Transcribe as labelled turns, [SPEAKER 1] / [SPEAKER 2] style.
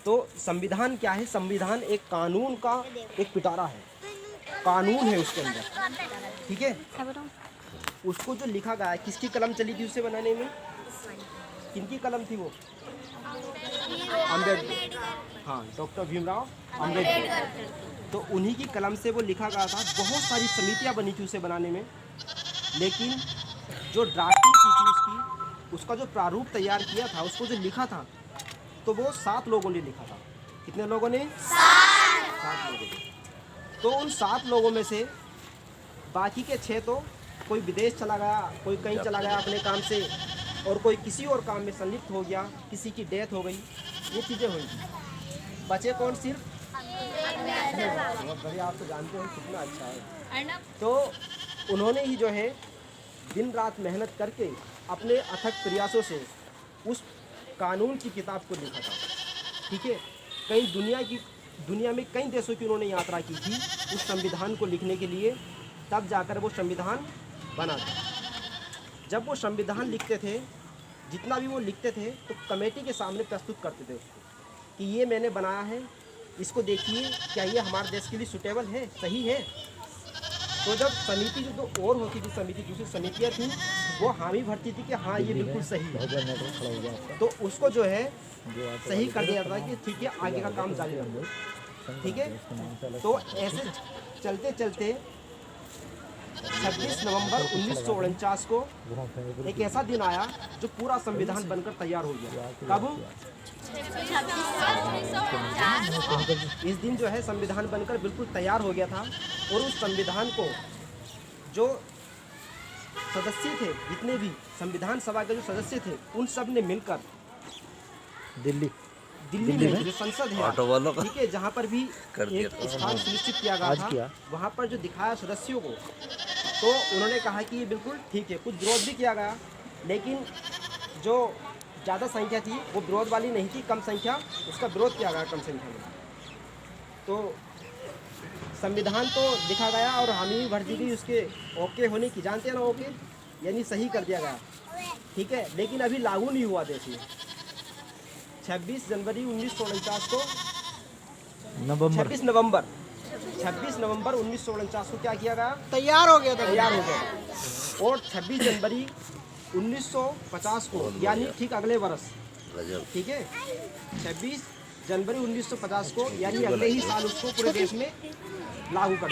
[SPEAKER 1] तो संविधान क्या है? संविधान एक कानून का एक पिटारा है, कानून है उसके अंदर, ठीक है। उसको जो लिखा गया है, किसकी कलम चली थी उसे बनाने में? किनकी कलम थी वो? अम्बेडकर, हाँ, डॉक्टर भीमराव अम्बेडकर। तो उन्हीं की कलम से वो लिखा गया था। बहुत सारी समितियां बनी थी उसे बनाने में, लेकिन जो ड्राफ्टिंग की थी उसकी, उसका जो प्रारूप तैयार किया था, उसको जो लिखा था, तो वो 7 लोगों ने लिखा था। कितने लोगों ने? 7 लोगों ने। तो उन 7 लोगों में से बाकी के 6 तो कोई विदेश चला गया, कोई कहीं चला गया अपने काम से, और कोई किसी और काम में संलिप्त हो गया, किसी की डेथ हो गई, ये चीज़ें हुई। बचे कौन? सिर्फ बहुत बढ़िया, आप तो जानते हो कितना अच्छा है। तो उन्होंने ही जो है दिन रात मेहनत करके अपने अथक प्रयासों से उस कानून की किताब को लिखा था, ठीक है। कई दुनिया में कई देशों की उन्होंने यात्रा की थी उस संविधान को लिखने के लिए, तब जाकर वो संविधान बना था। जब वो संविधान लिखते थे, जितना भी वो लिखते थे, तो कमेटी के सामने प्रस्तुत करते थे उसको कि ये मैंने बनाया है, इसको देखिए, क्या ये हमारे देश के लिए सूटेबल है, सही है। तो जब समिति जो और होती थी, समिति दूसरी समितियाँ थी, वो हामी भरती थी कि हाँ ये बिल्कुल सही है, तो उसको जो है सही कर दिया था कि ठीक है, आगे का काम जारी रखो, ठीक है। तो ऐसे चलते चलते 26 नवंबर 1949 को एक ऐसा दिन आया जो पूरा संविधान बनकर तैयार हो गया। कब? इस दिन जो है संविधान बनकर बिल्कुल तैयार हो गया था। और उस संविधान को जो सदस्य थे, जितने भी संविधान सभा के जो सदस्य थे, उन सब ने मिलकर दिल्ली में जो संसद है, ठीक है, जहाँ पर भी एक स्थान सुनिश्चित किया गया था, वहाँ पर जो दिखाया सदस्यों को, तो उन्होंने कहा कि ये बिल्कुल ठीक है। कुछ विरोध भी किया गया, लेकिन जो ज़्यादा संख्या थी वो विरोध वाली नहीं थी, कम संख्या, उसका विरोध किया गया कम संख्या में। तो संविधान तो लिखा गया और हामी भर दी गई उसके ओके होने की, जानते हैं ना, ओके यानी सही कर दिया गया, ठीक है, लेकिन अभी लागू नहीं हुआ देश में। 26 जनवरी 1949 को 26 नवंबर 1949 को क्या किया गया? तैयार हो गया। और 26 जनवरी 1950 को, यानी ठीक अगले वर्ष, ठीक है, 26 जनवरी 1950 को, यानी अगले ही साल उसको पूरे देश में लागू कर